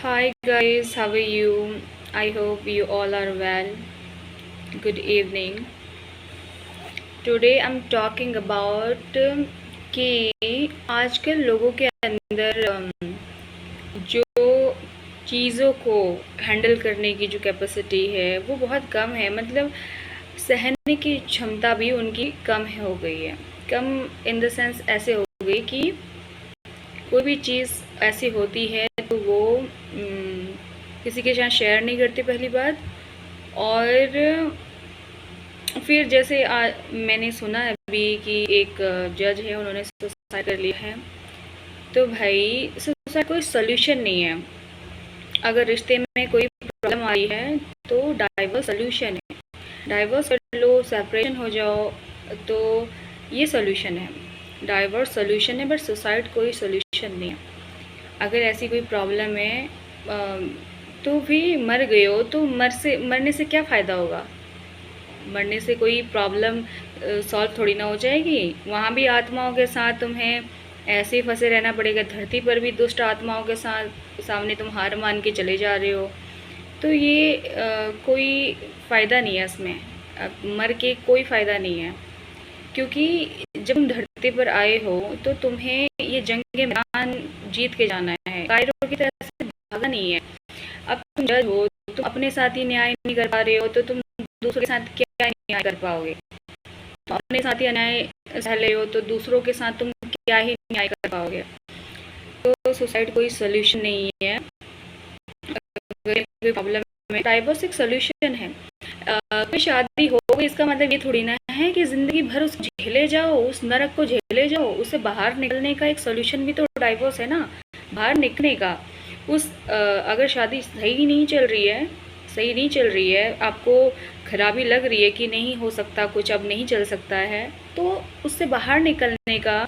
Hi guys, how are you? I hope you all are well. Good evening. Today I'm talking about कि आजकल लोगों के अंदर जो चीज़ों को हैंडल करने की जो कैपेसिटी है वो बहुत कम है। मतलब सहने की क्षमता भी उनकी कम हो गई है। कम इन द सेंस ऐसे हो गई कि कोई भी चीज़ ऐसी होती है तो वो किसी के साथ शेयर नहीं करते पहली बात। और फिर जैसे मैंने सुना है अभी कि एक जज है, उन्होंने सुसाइड कर लिया है। तो भाई सुसाइड कोई सोल्यूशन नहीं है। अगर रिश्ते में कोई प्रॉब्लम आई है तो डाइवोर्स सोल्यूशन है। डाइवोर्स कर लो, सेपरेशन हो जाओ, तो ये सोल्यूशन है। डाइवोर्स सोल्यूशन है, बट सुसाइड कोई सोल्यूशन नहीं है। अगर ऐसी कोई प्रॉब्लम है तो भी मर गए हो तो मरने से क्या फ़ायदा होगा? मरने से कोई प्रॉब्लम सॉल्व थोड़ी ना हो जाएगी। वहाँ भी आत्माओं के साथ तुम्हें ऐसे ही फंसे रहना पड़ेगा। धरती पर भी दुष्ट आत्माओं के साथ सामने तुम हार मान के चले जा रहे हो। तो ये कोई फ़ायदा नहीं है इसमें। मर के कोई फ़ायदा नहीं है, क्योंकि जब तुम धरती पर आए हो तो तुम्हें ये जंग के मैदान जीत के जाना है। कायरों की तरह से भागा नहीं है। अब तुम जज हो, तुम अपने साथ ही न्याय नहीं कर पा रहे हो तो तुम दूसरों के साथ क्या न्याय कर पाओगे? तो अपने साथ ही अन्याय सह रहे हो तो दूसरों के साथ तुम क्या ही न्याय कर पाओगे? तो सुसाइड कोई सोल्यूशन नहीं है। अगर कोई प्रॉब्लम है, डाइवोर्स एक सोल्यूशन है। कोई शादी हो गई इसका मतलब ये थोड़ी ना है कि ज़िंदगी भर उसको झेले जाओ, उस नरक को झेले जाओ। उससे बाहर निकलने का एक सोल्यूशन भी तो डाइवोर्स है ना, बाहर निकलने का। अगर शादी सही नहीं चल रही है, आपको खराबी लग रही है कि नहीं हो सकता कुछ, अब नहीं चल सकता है, तो उससे बाहर निकलने का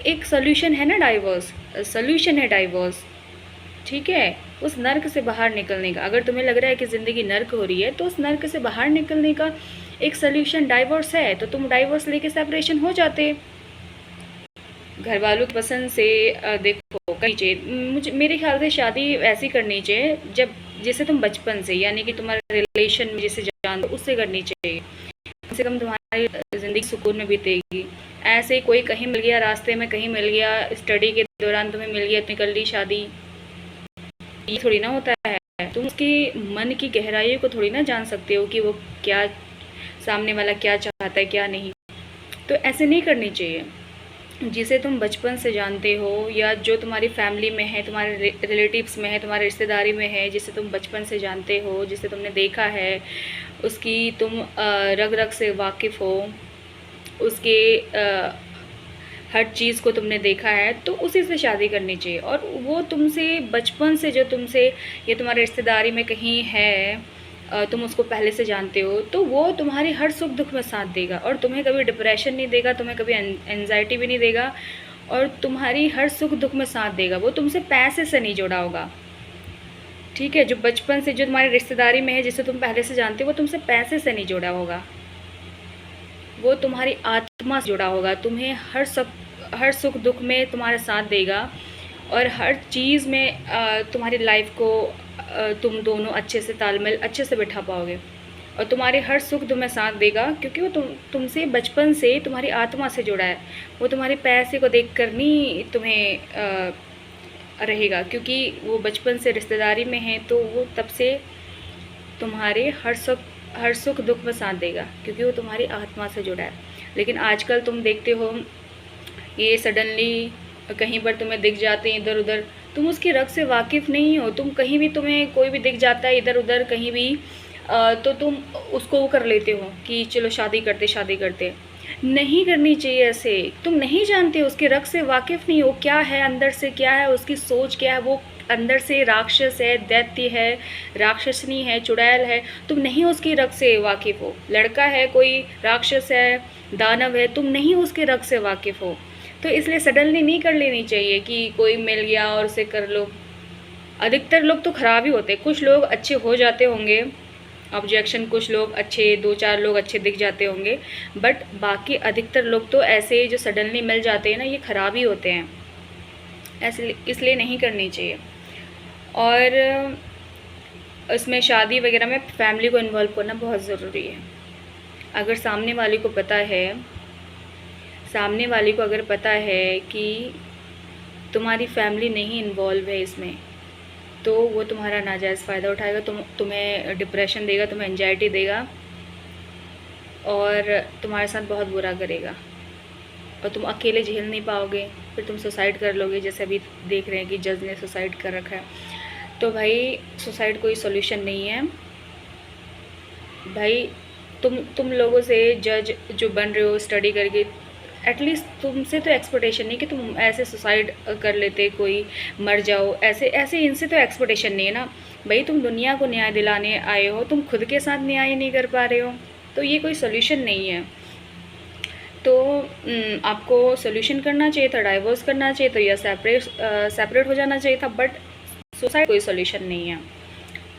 एक सोल्यूशन है ना डाइवोर्स। सोल्यूशन है डाइवोर्स, ठीक है? उस नर्क से बाहर निकलने का। अगर तुम्हें लग रहा है कि ज़िंदगी नर्क हो रही है तो उस नर्क से बाहर निकलने का एक सोल्यूशन डाइवोर्स है। तो तुम डाइवोर्स लेके सेपरेशन हो जाते। घर वालों की पसंद से देखो करनी चाहिए। मेरे ख्याल से शादी ऐसी करनी चाहिए जब जैसे तुम बचपन से, यानी कि तुम्हारे रिलेशन में जिसे जानते हो उससे करनी चाहिए। कम से कम तुम्हारी ज़िंदगी सुकून में बीतेगी। ऐसे कोई कहीं मिल गया, रास्ते में कहीं मिल गया, स्टडी के दौरान तुम्हें मिल गया, तुमने कर ली शादी, ये थोड़ी ना होता है। तुम उसकी मन की गहराइयों को थोड़ी ना जान सकते हो कि वो क्या, सामने वाला क्या चाहता है क्या नहीं। तो ऐसे नहीं करनी चाहिए। जिसे तुम बचपन से जानते हो या जो तुम्हारी फैमिली में है, तुम्हारे रिलेटिव्स में है, तुम्हारे रिश्तेदारी में है, जिसे तुम बचपन से जानते हो, जिसे तुमने देखा है, उसकी तुम रग रग से वाकिफ़ हो, उसके हर चीज़ को तुमने देखा है, तो उसी से शादी करनी चाहिए। और वो तुमसे बचपन से जो तुमसे ये तुम्हारे रिश्तेदारी में कहीं है, तुम उसको पहले से जानते हो, तो वो तुम्हारी हर सुख दुख में साथ देगा और तुम्हें कभी डिप्रेशन नहीं देगा, तुम्हें कभी एंजाइटी भी नहीं देगा, और तुम्हारी हर सुख दुख में साथ देगा। वो तुमसे पैसे से नहीं जुड़ा होगा, ठीक है? जो बचपन से जो तुम्हारी रिश्तेदारी में है, जिसे तुम पहले से जानते हो, वो तुमसे पैसे से नहीं जुड़ा होगा, वो तुम्हारी आत्मा से जुड़ा होगा। तुम्हें हर सुख दुख में तुम्हारे साथ देगा, और हर चीज़ में तुम्हारी लाइफ को तुम दोनों अच्छे से तालमेल अच्छे से बैठा पाओगे, और तुम्हारे हर सुख दुख में साथ देगा, क्योंकि वो तुमसे बचपन से तुम्हारी आत्मा से जुड़ा है। वो तुम्हारे पैसे को देख कर नहीं तुम्हें रहेगा, क्योंकि वो बचपन से रिश्तेदारी में है, तो वो तब से तुम्हारे हर सुख दुख में साथ देगा, क्योंकि वो तुम्हारी आत्मा से जुड़ा है। लेकिन आजकल तुम देखते हो, ये सडनली कहीं पर तुम्हें दिख जाते हैं इधर उधर, तुम उसकी रग से वाकिफ़ नहीं हो। तुम कहीं भी, तुम्हें कोई भी दिख जाता है इधर उधर कहीं भी, तो तुम उसको वो कर लेते हो कि चलो शादी करते। नहीं करनी चाहिए ऐसे। तुम नहीं जानते, उसके रग से वाकिफ़ नहीं हो, क्या है अंदर से, क्या है उसकी सोच, क्या है वो अंदर से। राक्षस है, दैत्य है, राक्षसनी है, चुड़ैल है, तुम नहीं उसकी रग से वाकिफ़ हो। लड़का है, कोई राक्षस है, दानव है, तुम नहीं उसके रग से वाकिफ़ हो। तो इसलिए सडनली नहीं कर लेनी चाहिए कि कोई मिल गया और उसे कर लो। अधिकतर लोग तो ख़राब ही होते हैं, कुछ लोग अच्छे हो जाते होंगे, ऑब्जेक्शन, कुछ लोग अच्छे, 2-4 लोग अच्छे दिख जाते होंगे, बट बाकी अधिकतर लोग तो ऐसे जो सडनली मिल जाते हैं ना, ये ख़राब ही होते हैं। ऐसे इसलिए नहीं करनी चाहिए। और इसमें शादी वगैरह में फैमिली को इन्वॉल्व करना बहुत ज़रूरी है। अगर सामने वाले को पता है, सामने वाले को अगर पता है कि तुम्हारी फैमिली नहीं इन्वॉल्व है इसमें, तो वो तुम्हारा नाजायज़ फ़ायदा उठाएगा, तुम्हें डिप्रेशन देगा, तुम्हें एंजाइटी देगा और तुम्हारे साथ बहुत बुरा करेगा और तुम अकेले झेल नहीं पाओगे, फिर तुम सुसाइड कर लोगे, जैसे अभी देख रहे हैं कि जज ने सुसाइड कर रखा है। तो भाई सुसाइड कोई सोल्यूशन नहीं है भाई। तुम लोगों से जज जो बन रहे हो स्टडी करके, एटलीस्ट तुमसे तो एक्सपेक्टेशन नहीं कि तुम ऐसे सुसाइड कर लेते, कोई मर जाओ, ऐसे ऐसे इनसे तो एक्सपेक्टेशन नहीं है ना भाई। तुम दुनिया को न्याय दिलाने आए हो, तुम खुद के साथ न्याय नहीं कर पा रहे हो, तो ये कोई सोल्यूशन नहीं है। तो आपको सोल्यूशन करना चाहिए था, डाइवोर्स करना चाहिए था या सेपरेट हो जाना चाहिए था, बट सुसाइड कोई सोल्यूशन नहीं है।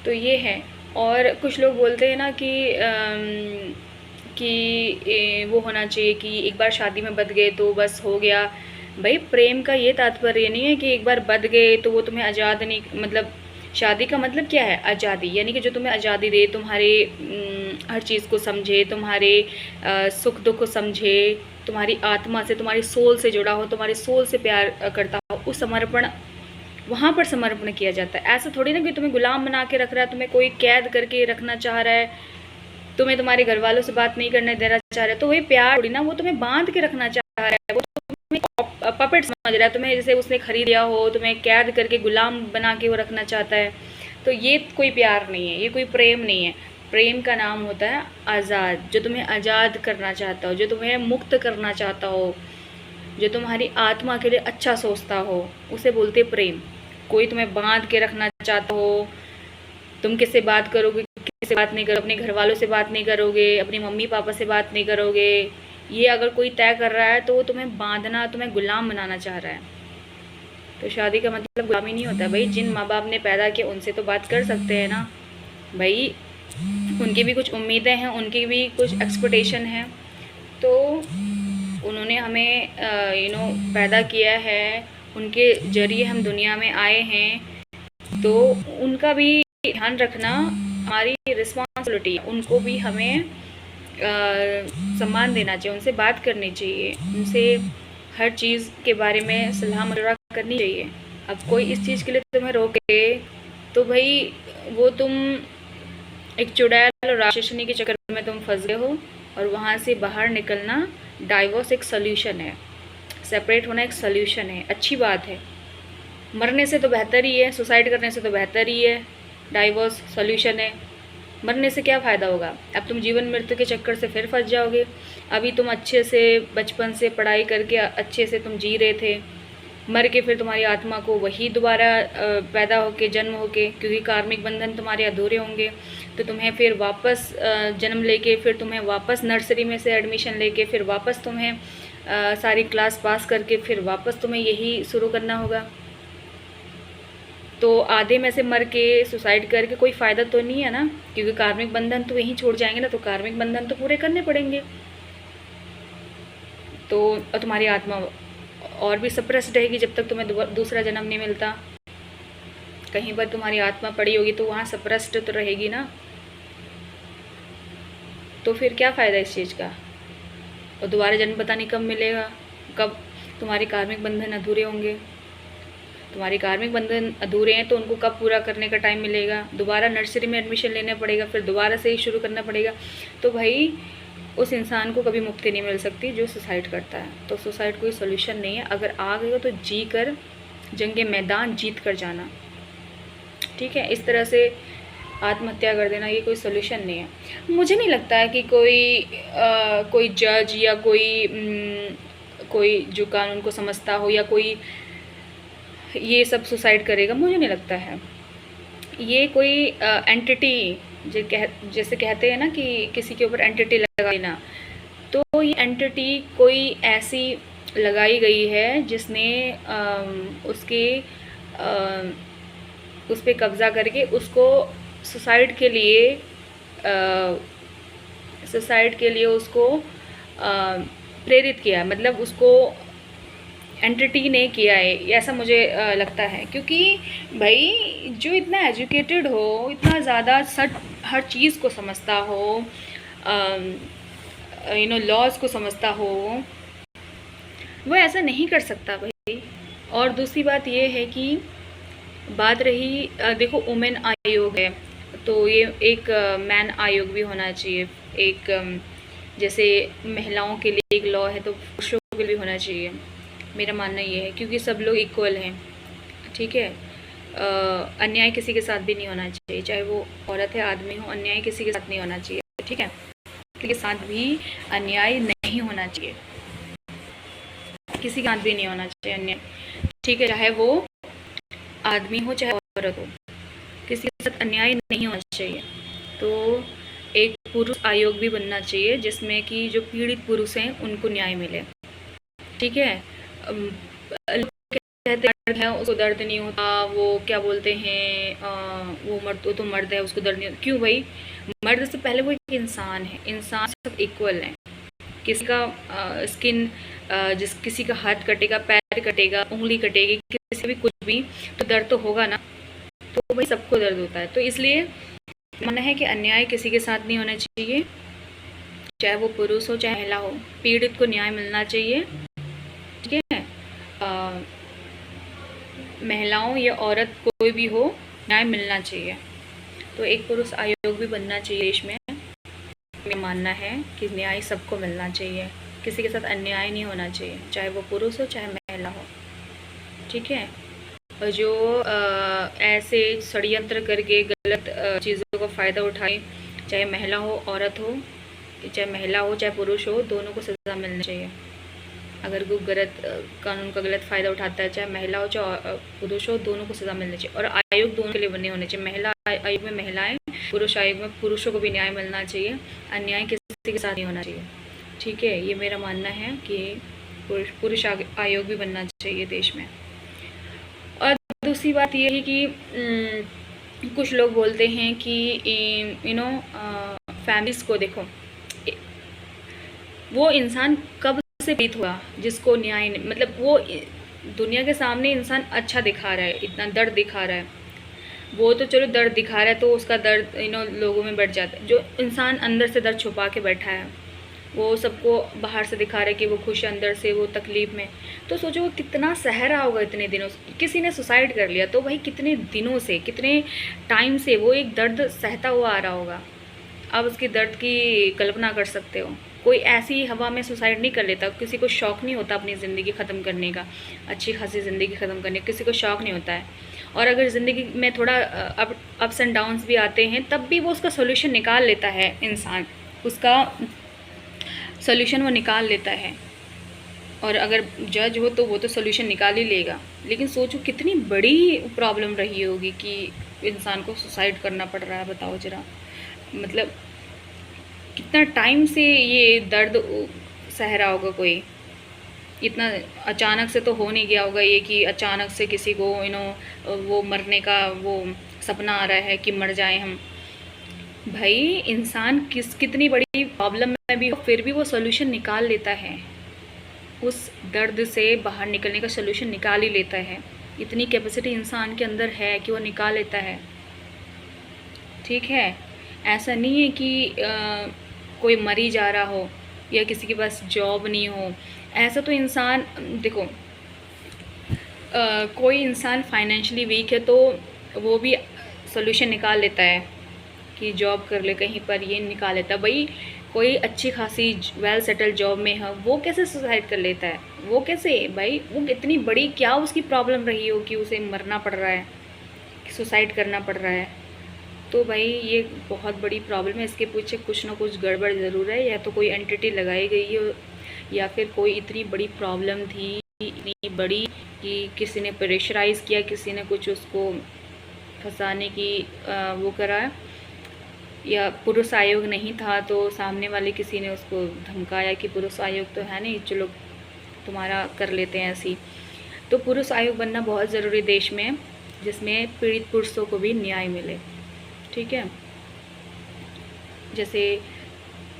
तो ये है। और कुछ लोग बोलते हैं ना कि वो होना चाहिए कि एक बार शादी में बंध गए तो बस हो गया। भाई प्रेम का ये तात्पर्य नहीं है कि एक बार बंध गए तो वो तुम्हें आज़ाद नहीं, मतलब शादी का मतलब क्या है? आज़ादी, यानी कि जो तुम्हें आज़ादी दे, तुम्हारे हर चीज़ को समझे, तुम्हारे सुख दुख को समझे, तुम्हारी आत्मा से, तुम्हारी सोल से जुड़ा हो, तुम्हारी सोल से प्यार करता हो, उस समर्पण, वहाँ पर समर्पण किया जाता है। ऐसा थोड़ी ना कि तुम्हें गुलाम बना के रख रहा है, तुम्हें कोई कैद करके रखना चाह रहा है, तुम्हें तुम्हारे घर वालों से बात नहीं करने देना चाह रहा है, तो वही प्यार थोड़ी ना, वो तुम्हें बांध के रखना चाह रहा है, वो तुम्हें पपेट समझ रहा है, तुम्हें जैसे उसने खरीद लिया हो, तुम्हें कैद करके गुलाम बना के वो रखना चाहता है। तो ये कोई प्यार नहीं है, ये कोई प्रेम नहीं है। प्रेम का नाम होता है आज़ाद, जो तुम्हें आज़ाद करना चाहता हो, जो तुम्हें मुक्त करना चाहता हो, जो तुम्हारी आत्मा के लिए अच्छा सोचता हो, उसे बोलते प्रेम। कोई तुम्हें बांध के रखना चाहता हो, तुम किससे बात करोगे, किससे बात नहीं करोगे, अपने घर वालों से बात नहीं करोगे, अपनी मम्मी पापा से बात नहीं करोगे, ये अगर कोई तय कर रहा है तो वो तुम्हें बांधना, तुम्हें गुलाम बनाना चाह रहा है। तो शादी का मतलब गुलामी नहीं होता भाई। जिन माँ बाप ने पैदा किया उनसे तो बात कर सकते हैं ना भाई, उनकी भी कुछ उम्मीदें हैं, उनकी भी कुछ एक्सपेक्टेशन है। तो उन्होंने हमें पैदा किया है, उनके जरिए हम दुनिया में आए हैं, तो उनका भी ध्यान रखना हमारी रिस्पॉन्सिबिलिटी है। उनको भी हमें सम्मान देना चाहिए, उनसे बात करनी चाहिए, उनसे हर चीज़ के बारे में सलाह मशवरा करनी चाहिए। अब कोई इस चीज़ के लिए तुम्हें रोके तो भाई वो तुम एक चुड़ैल और राक्षसनी के चक्कर में तुम फंस गए हो, और वहाँ से बाहर निकलना, डाइवोर्स एक सोल्यूशन है, सेपरेट होना एक सोल्यूशन है, अच्छी बात है। मरने से तो बेहतर ही है, सुसाइड करने से तो बेहतर ही है, डाइवोर्स सोल्यूशन है। मरने से क्या फ़ायदा होगा? अब तुम जीवन मृत्यु के चक्कर से फिर फंस जाओगे। अभी तुम अच्छे से बचपन से पढ़ाई करके अच्छे से तुम जी रहे थे, मर के फिर तुम्हारी आत्मा को वही दोबारा पैदा होके, जन्म होके, क्योंकि कार्मिक बंधन तुम्हारे अधूरे होंगे, तो तुम्हें फिर वापस जन्म लेके, फिर तुम्हें वापस नर्सरी में से एडमिशन लेके, फिर वापस तुम्हें सारी क्लास पास करके, फिर वापस तुम्हें यही शुरू करना होगा। तो आधे में से मर के, सुसाइड करके कोई फ़ायदा तो नहीं है ना, क्योंकि कार्मिक बंधन तो यहीं छोड़ जाएंगे ना, तो कार्मिक बंधन तो पूरे करने पड़ेंगे। तो तुम्हारी आत्मा और भी सप्रेस्ड रहेगी जब तक तुम्हें दूसरा जन्म नहीं मिलता। कहीं पर तुम्हारी आत्मा पड़ी होगी तो वहाँ सप्रेस्ड तो रहेगी ना, तो फिर क्या फ़ायदा इस चीज़ का? और दोबारा जन्म पता नहीं कब मिलेगा, कब तुम्हारे कार्मिक बंधन अधूरे होंगे। तुम्हारे कार्मिक बंधन अधूरे हैं तो उनको कब पूरा करने का टाइम मिलेगा? दोबारा नर्सरी में एडमिशन लेना पड़ेगा, फिर दोबारा से ही शुरू करना पड़ेगा। तो भाई उस इंसान को कभी मुक्ति नहीं मिल सकती जो सुसाइड करता है। तो सुसाइड कोई सोल्यूशन नहीं है। अगर आ गए हो तो जी कर, जंगे मैदान जीत कर जाना, ठीक है? इस तरह से आत्महत्या कर देना ये कोई सोल्यूशन नहीं है। मुझे नहीं लगता है कि कोई जज या कोई जो कानून को समझता हो या कोई ये सब सुसाइड करेगा, मुझे नहीं लगता है। ये कोई एंटिटी, जैसे कहते हैं ना कि किसी के ऊपर एंटिटी लगा देना, तो ये एंटिटी कोई ऐसी लगाई गई है जिसने उस पर कब्ज़ा करके उसको सुसाइड के लिए उसको प्रेरित किया, मतलब उसको एंटरटेन नहीं किया है, ऐसा मुझे लगता है। क्योंकि भाई जो इतना एजुकेटेड हो, इतना ज़्यादा सच हर चीज़ को समझता हो, लॉज को समझता हो, वो ऐसा नहीं कर सकता भाई। और दूसरी बात ये है कि बात रही देखो वुमेन आयोग है, तो ये एक मैन आयोग भी होना चाहिए। एक जैसे महिलाओं के लिए एक लॉ है, तो पुरुषों के लिए भी होना चाहिए। मेरा मानना ये है, क्योंकि सब लोग इक्वल हैं, ठीक है। अन्याय किसी के साथ भी नहीं होना चाहिए, चाहे वो औरत है आदमी हो, अन्याय किसी के साथ नहीं होना चाहिए, ठीक है। किसी के साथ भी अन्याय नहीं होना चाहिए, किसी के साथ भी नहीं होना चाहिए अन्याय, ठीक है। चाहे वो आदमी हो चाहे औरत हो, किसी के साथ अन्याय नहीं होना चाहिए। तो एक पुरुष आयोग भी बनना चाहिए, जिसमें कि जो पीड़ित पुरुष हैं उनको न्याय मिले, ठीक है। लोग कहते हैं दर्द है उसको दर्द नहीं होता, वो क्या बोलते हैं वो मर्द है उसको दर्द नहीं होता। क्यों भाई, मर्द से पहले वो एक इंसान है, इंसान सब इक्वल हैं। किसी का स्किन किसी का हाथ कटेगा, पैर कटेगा, उंगली कटेगी, किसी भी कुछ भी, तो दर्द तो होगा ना, तो भाई सबको दर्द होता है। तो इसलिए मानना है कि अन्याय किसी के साथ नहीं होना चाहिए, चाहे वो पुरुष हो चाहे महिला हो, पीड़ित को न्याय मिलना चाहिए, ठीक है। महिलाओं या औरत कोई भी हो, न्याय मिलना चाहिए। तो एक पुरुष आयोग भी बनना चाहिए देश में। मेरा मानना है कि न्याय सबको मिलना चाहिए, किसी के साथ अन्याय नहीं होना चाहिए, चाहे वो पुरुष हो चाहे महिला हो, ठीक है। और जो ऐसे षड्यंत्र करके गलत चीज़ों का फ़ायदा उठाए, चाहे महिला हो औरत हो, चाहे महिला हो चाहे पुरुष हो, दोनों को सज़ा मिलनी चाहिए। अगर कोई गलत कानून का गलत फ़ायदा उठाता है, चाहे महिला हो चाहे पुरुष हो, दोनों को सज़ा मिलनी चाहिए। और आयोग दोनों के लिए बने होने चाहिए, महिला आयोग में महिलाएं, पुरुष आयोग में पुरुषों को भी न्याय मिलना चाहिए, अन्याय किसी के साथ नहीं होना चाहिए, ठीक है। ये मेरा मानना है कि पुरुष आयोग भी बनना चाहिए देश में। और दूसरी बात ये है कि कुछ लोग बोलते हैं कि फैमिलीज़ को देखो, वो इंसान कब से पीड़ित हुआ जिसको न्याय नहीं, मतलब वो दुनिया के सामने इंसान अच्छा दिखा रहा है, इतना दर्द दिखा रहा है, वो तो चलो दर्द दिखा रहा है तो उसका दर्द लोगों में बढ़ जाता है। जो इंसान अंदर से दर्द छुपा के बैठा है, वो सबको बाहर से दिखा रहा है कि वो खुश है, अंदर से वो तकलीफ़ में, तो सोचो वो कितना सह रहा होगा इतने दिनों से। किसी ने सुसाइड कर लिया तो भाई कितने दिनों से, कितने टाइम से वो एक दर्द सहता हुआ आ रहा होगा। आप उसकी दर्द की कल्पना कर सकते हो। कोई ऐसी हवा में सुसाइड नहीं कर लेता, किसी को शौक़ नहीं होता अपनी ज़िंदगी ख़त्म करने का, अच्छी खासी ज़िंदगी ख़त्म करने का किसी को शौक़ नहीं होता है। और अगर ज़िंदगी में थोड़ा अप्स एंड डाउन्स भी आते हैं, तब भी वो उसका सोल्यूशन निकाल लेता है इंसान, उसका सोल्यूशन वो निकाल लेता है। और अगर जज हो तो वो तो सोल्यूशन निकाल ही लेगा। लेकिन सोचो कितनी बड़ी प्रॉब्लम रही होगी कि इंसान को सुसाइड करना पड़ रहा है, बताओ ज़रा। मतलब कितना टाइम से ये दर्द सह रहा होगा कोई, इतना अचानक से तो हो नहीं गया होगा ये कि अचानक से किसी को वो मरने का वो सपना आ रहा है कि मर जाए हम। भाई इंसान कितनी बड़ी प्रॉब्लम में भी हो, फिर भी वो सोल्यूशन निकाल लेता है, उस दर्द से बाहर निकलने का सोल्यूशन निकाल ही लेता है। इतनी कैपेसिटी इंसान के अंदर है कि वो निकाल लेता है, ठीक है। ऐसा नहीं है कि कोई मरी जा रहा हो या किसी के पास जॉब नहीं हो, ऐसा तो इंसान देखो, कोई इंसान फाइनेंशियली वीक है तो वो भी सोल्यूशन निकाल लेता है कि जॉब कर ले कहीं पर, ये निकाल लेता है। भाई कोई अच्छी खासी वेल सेटल जॉब में है, वो कैसे सुसाइड कर लेता है? वो कैसे भाई, वो इतनी बड़ी क्या उसकी प्रॉब्लम रही हो कि उसे मरना पड़ रहा है, सुसाइड करना पड़ रहा है? तो भाई ये बहुत बड़ी प्रॉब्लम है, इसके पीछे कुछ ना कुछ गड़बड़ ज़रूर है। या तो कोई एंटिटी लगाई गई है, या फिर कोई इतनी बड़ी प्रॉब्लम थी, इतनी बड़ी कि किसी ने प्रेशराइज़ किया, किसी ने कुछ उसको फंसाने की वो करा, या पुरुष आयोग नहीं था तो सामने वाले किसी ने उसको धमकाया कि पुरुष आयोग तो है नहीं, चलो तुम्हारा कर लेते हैं ऐसी। तो पुरुष आयोग बनना बहुत ज़रूरी देश में, जिसमें पीड़ित पुरुषों को भी न्याय मिले, ठीक है। जैसे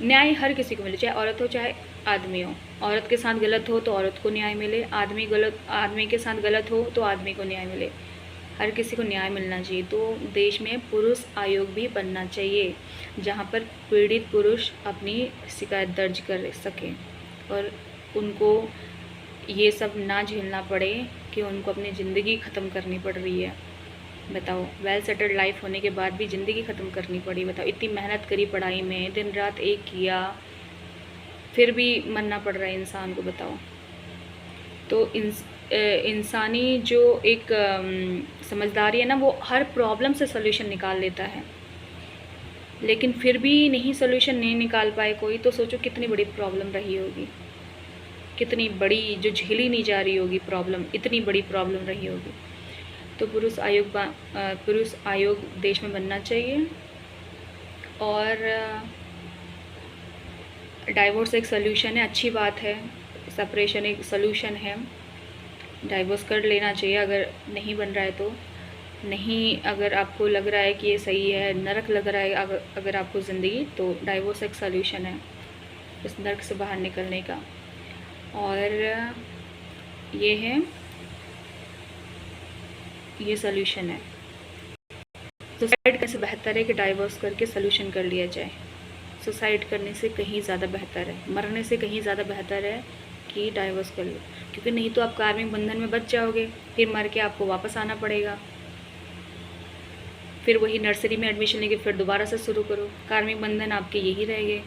न्याय हर किसी को मिले, चाहे औरत हो चाहे आदमी हो। औरत के साथ गलत हो तो औरत को न्याय मिले, आदमी के साथ गलत हो तो आदमी को न्याय मिले, हर किसी को न्याय मिलना चाहिए। तो देश में पुरुष आयोग भी बनना चाहिए, जहाँ पर पीड़ित पुरुष अपनी शिकायत दर्ज कर सकें और उनको ये सब ना झेलना पड़े कि उनको अपनी ज़िंदगी ख़त्म करनी पड़ रही है। बताओ, वेल सेटल्ड लाइफ होने के बाद भी ज़िंदगी ख़त्म करनी पड़ी। बताओ, इतनी मेहनत करी पढ़ाई में, दिन रात एक किया, फिर भी मरना पड़ रहा है इंसान को। बताओ, तो इंसानी जो एक समझदारी है ना, वो हर प्रॉब्लम से सल्यूशन निकाल लेता है, लेकिन फिर भी नहीं सल्यूशन नहीं निकाल पाए कोई, तो सोचो कितनी बड़ी प्रॉब्लम रही होगी, कितनी बड़ी जो झेली नहीं जा रही होगी प्रॉब्लम, इतनी बड़ी प्रॉब्लम रही होगी। तो पुरुष आयोग देश में बनना चाहिए। और डाइवोर्स एक सल्यूशन है, अच्छी बात है। सेपरेशन एक सल्यूशन है, डाइवोर्स कर लेना चाहिए अगर नहीं बन रहा है तो। नहीं, अगर आपको लग रहा है कि ये सही है, नरक लग रहा है अगर आपको ज़िंदगी, तो डाइवोर्स एक सल्यूशन है इस नरक से बाहर निकलने का। और ये सल्यूशन है। सुसाइड करने से बेहतर है कि डाइवोर्स करके सल्यूशन कर लिया जाए। सुसाइड करने से कहीं ज़्यादा बेहतर है, मरने से कहीं ज़्यादा बेहतर है कि डाइवोर्स कर लो, क्योंकि नहीं तो आप कार्मिक बंधन में बच जाओगे, फिर मर के आपको वापस आना पड़ेगा, फिर वही नर्सरी में एडमिशन लेके फिर दोबारा से शुरू करो। कार्मिक बंधन आपके यही रहेंगे।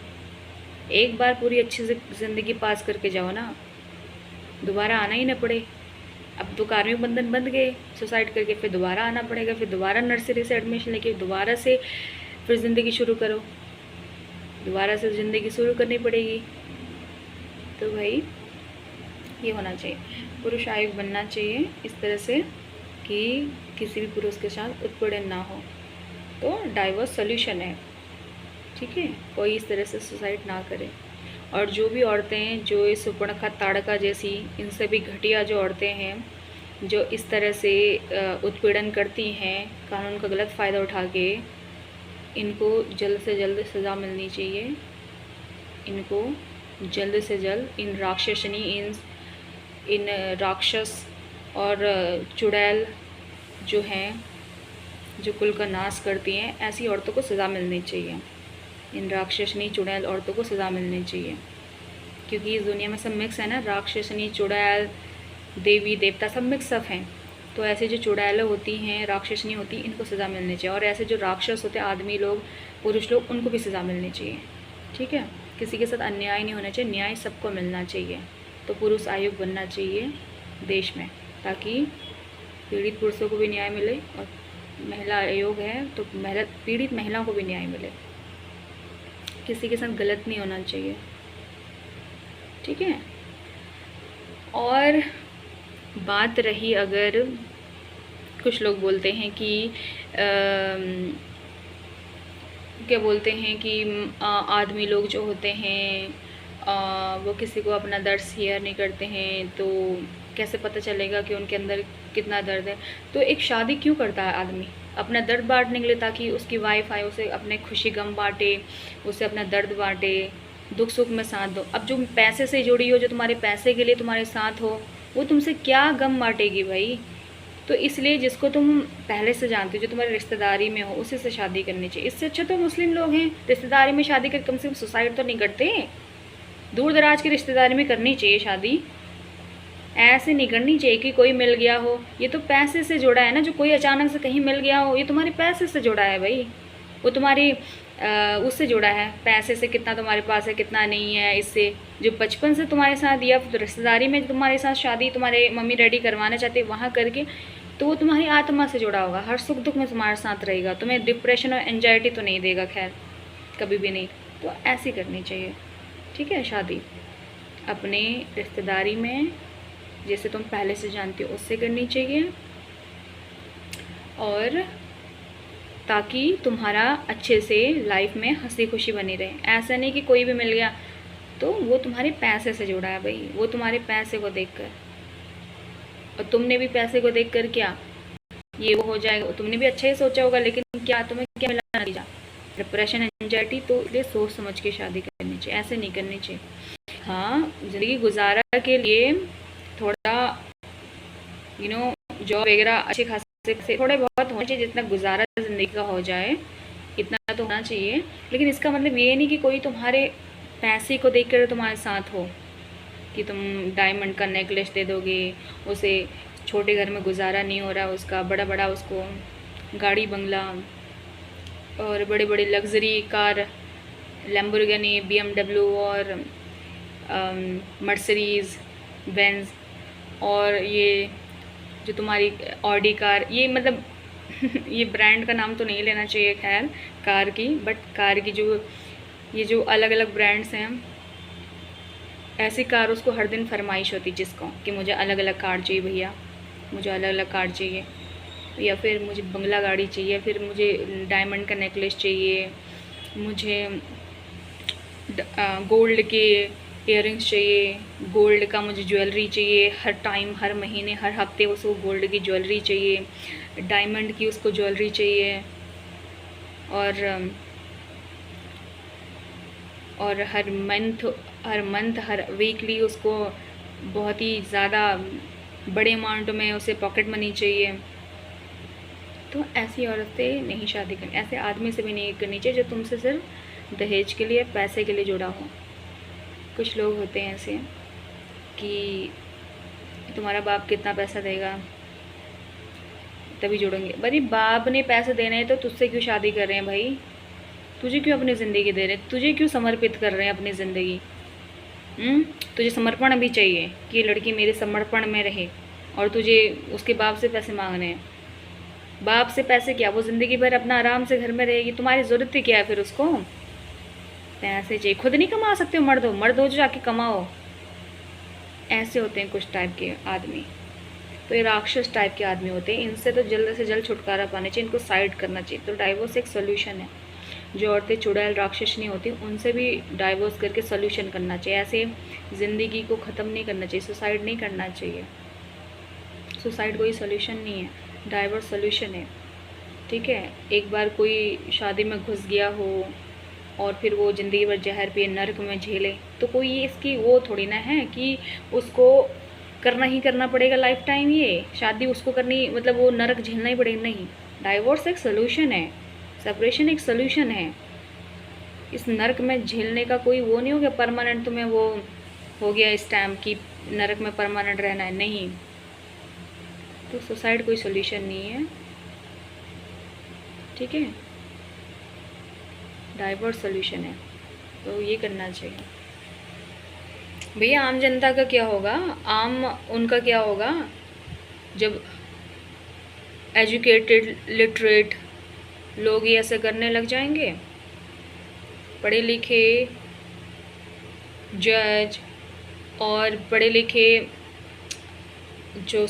एक बार पूरी अच्छी से ज़िंदगी पास करके जाओ ना, दोबारा आना ही ना पड़े। अब तो कार्मिक बंधन बंध गए, सुसाइड करके फिर दोबारा आना पड़ेगा, फिर दोबारा नर्सरी से एडमिशन लेके दोबारा से फिर ज़िंदगी शुरू करो, दोबारा से ज़िंदगी शुरू करनी पड़ेगी। तो भाई ये होना चाहिए, पुरुष आयोग बनना चाहिए इस तरह से कि किसी भी पुरुष के साथ उत्पीड़न ना हो। तो डाइवोर्स सॉल्यूशन है, ठीक है, कोई इस तरह से सुसाइड ना करे। और जो भी औरतें जो इस सुपर्णखा ताड़का जैसी इनसे भी घटिया जो औरतें हैं, जो इस तरह से उत्पीड़न करती हैं कानून का गलत फ़ायदा उठा के, इनको जल्द से जल्द सज़ा मिलनी चाहिए। इनको जल्द से जल्द इन राक्षसनी इन राक्षस और चुड़ैल जो हैं, जो कुल का नाश करती हैं, ऐसी औरतों को सज़ा मिलनी चाहिए। इन राक्षसनी चुड़ैल औरतों को सज़ा मिलनी चाहिए, क्योंकि इस दुनिया में सब मिक्स है ना, राक्षसनी चुड़ैल देवी देवता सब मिक्स अप हैं। तो ऐसे जो चुड़ैलें होती हैं, राक्षसनी होती हैं, इनको सज़ा मिलनी चाहिए। और ऐसे जो राक्षस होते हैं, आदमी लोग, पुरुष लोग, उनको भी सज़ा मिलनी चाहिए, ठीक है। किसी के साथ अन्याय नहीं होना चाहिए, न्याय सबको मिलना चाहिए। तो पुरुष आयोग बनना चाहिए देश में, ताकि पीड़ित पुरुषों को भी न्याय मिले, और महिला आयोग है तो पीड़ित महिलाओं को भी न्याय मिले। किसी के साथ गलत नहीं होना चाहिए, ठीक है। और बात रही, अगर कुछ लोग बोलते हैं कि क्या बोलते हैं कि आदमी लोग जो होते हैं वो किसी को अपना दर्द शेयर नहीं करते हैं, तो कैसे पता चलेगा कि उनके अंदर कितना दर्द है। तो एक शादी क्यों करता है आदमी? अपना दर्द बांटने के लिए, ताकि उसकी वाइफ आए, उसे अपने खुशी गम बांटे, उसे अपना दर्द बांटे, दुख सुख में साथ दो। अब जो पैसे से जुड़ी हो, जो तुम्हारे पैसे के लिए तुम्हारे साथ हो, वो तुमसे क्या गम बांटेगी भाई? तो इसलिए जिसको तुम पहले से जानते हो, जो तुम्हारी रिश्तेदारी में हो, उसी से शादी करनी चाहिए। इससे अच्छा तो मुस्लिम लोग हैं, रिश्तेदारी में शादी कर, कम से कम सुसाइड तो नहीं करते। दूर दराज की रिश्तेदारी में करनी चाहिए शादी, ऐसे नहीं करनी चाहिए कि कोई मिल गया हो। ये तो पैसे से जुड़ा है ना, जो कोई अचानक से कहीं मिल गया हो, ये तुम्हारे पैसे से जुड़ा है भाई। वो तुम्हारी उससे जुड़ा है, पैसे से, कितना तुम्हारे पास है कितना नहीं है। इससे जो बचपन से तुम्हारे साथ, या तो रिश्तेदारी में तुम्हारे साथ शादी तुम्हारे मम्मी डैडी करवाना चाहते, वहाँ करके, तो वो तुम्हारी आत्मा से जुड़ा होगा, हर सुख दुख में तुम्हारे साथ रहेगा, तुम्हें डिप्रेशन और एंजाइटी तो नहीं देगा, खैर कभी भी नहीं। तो ऐसी करनी चाहिए, ठीक है, शादी अपने रिश्तेदारी में, जैसे तुम पहले से जानते हो, उससे करनी चाहिए। और ताकि तुम्हारा अच्छे से लाइफ में हंसी खुशी बनी रहे। ऐसा नहीं कि कोई भी मिल गया, तो वो तुम्हारे पैसे से जुड़ा है भाई, वो तुम्हारे पैसे को देखकर, और तुमने भी पैसे को देखकर क्या ये वो हो जाएगा, तुमने भी अच्छा ही सोचा होगा, लेकिन क्या तुम्हें क्या मिला नतीजा? Depression anxiety. तो इसलिए सोच समझ के शादी करनी चाहिए, ऐसे नहीं करनी चाहिए। हाँ, ज़िंदगी गुजारा के लिए थोड़ा जॉब वगैरह अच्छे खासे से थोड़े बहुत होने चाहिए, जितना गुजारा ज़िंदगी का हो जाए इतना तो होना चाहिए। लेकिन इसका मतलब ये नहीं कि कोई तुम्हारे पैसे को देख कर तुम्हारे साथ हो, कि तुम डायमंड का नेकलेस दे दोगे उसे, छोटे घर में गुजारा नहीं हो रहा उसका, बड़ा बड़ा उसको गाड़ी बंगला और बड़े बड़े लग्जरी कार, लैम्बोर्गिनी, बीएमडब्ल्यू और मर्सिडीज़ बेंज, और ये जो तुम्हारी ऑडी कार, ये मतलब ये ब्रांड का नाम तो नहीं लेना चाहिए खैर कार की, बट कार की जो ये जो अलग अलग ब्रांड्स हैं, ऐसी कार उसको हर दिन फरमाइश होती जिसको कि मुझे अलग अलग कार चाहिए भैया, मुझे अलग अलग कार चाहिए, या फिर मुझे बंगला गाड़ी चाहिए, फिर मुझे डायमंड का नेकलेस चाहिए, मुझे गोल्ड के इयररिंग्स चाहिए, गोल्ड का मुझे ज्वेलरी चाहिए, हर टाइम हर महीने हर हफ्ते उसको गोल्ड की ज्वेलरी चाहिए, डायमंड की उसको ज्वेलरी चाहिए, और हर मंथ हर वीकली उसको बहुत ही ज़्यादा बड़े अमाउंट में उसे पॉकेट मनी चाहिए। तो ऐसी औरतें नहीं शादी करनी, ऐसे आदमी से भी नहीं करनी चाहिए जो तुमसे सिर्फ दहेज के लिए, पैसे के लिए जुड़ा हो। कुछ लोग होते हैं ऐसे कि तुम्हारा बाप कितना पैसा देगा तभी जुड़ेंगे। भाई बाप ने पैसे देने हैं तो तुझसे क्यों शादी कर रहे हैं भाई? तुझे क्यों अपनी ज़िंदगी दे रहे हैं? तुझे क्यों समर्पित कर रहे हैं अपनी ज़िंदगी? तुझे समर्पण भी चाहिए कि ये लड़की मेरे समर्पण में रहे, और तुझे उसके बाप से पैसे मांगने हैं। बाप से पैसे क्या, वो ज़िंदगी भर अपना आराम से घर में रहेगी, तुम्हारी ज़रूरत ही क्या है फिर उसको? पैसे चाहिए, खुद नहीं कमा सकते हो? मर्द हो जो जाके कमाओ। ऐसे होते हैं कुछ टाइप के आदमी, तो ये राक्षस टाइप के आदमी होते हैं। इनसे तो जल्द से जल्द छुटकारा पाना चाहिए, इनको साइड करना चाहिए। तो डाइवोर्स एक सोल्यूशन है। जो औरतें चुड़ैल राक्षस नहीं होती उनसे भी डाइवोर्स करके सोल्यूशन करना चाहिए। ऐसे ज़िंदगी को ख़त्म नहीं करना चाहिए, सुसाइड नहीं करना चाहिए। सुसाइड कोई सोल्यूशन नहीं है, डाइवोर्स सोल्यूशन है। ठीक है, एक बार कोई शादी में घुस गया हो और फिर वो ज़िंदगी भर जहर पिए, नर्क में झेले, तो कोई ये इसकी वो थोड़ी ना है कि उसको करना ही करना पड़ेगा लाइफ टाइम। ये शादी उसको करनी मतलब वो नरक झेलना ही पड़ेगा, नहीं। डाइवोर्स एक सोल्यूशन है, सेपरेशन एक सोल्यूशन है। इस नरक में झेलने का कोई वो नहीं हो गया परमानेंट, तुम्हें वो हो गया इस टाइम की नरक में परमानेंट रहना है, नहीं। तो सुसाइड कोई सोल्यूशन नहीं है, ठीक है। डाइवोर्स सोल्यूशन है, तो ये करना चाहिए। भैया आम जनता का क्या होगा, आम उनका क्या होगा जब एजुकेटेड लिटरेट लोग ही ऐसे करने लग जाएंगे। पढ़े लिखे जज और पढ़े लिखे जो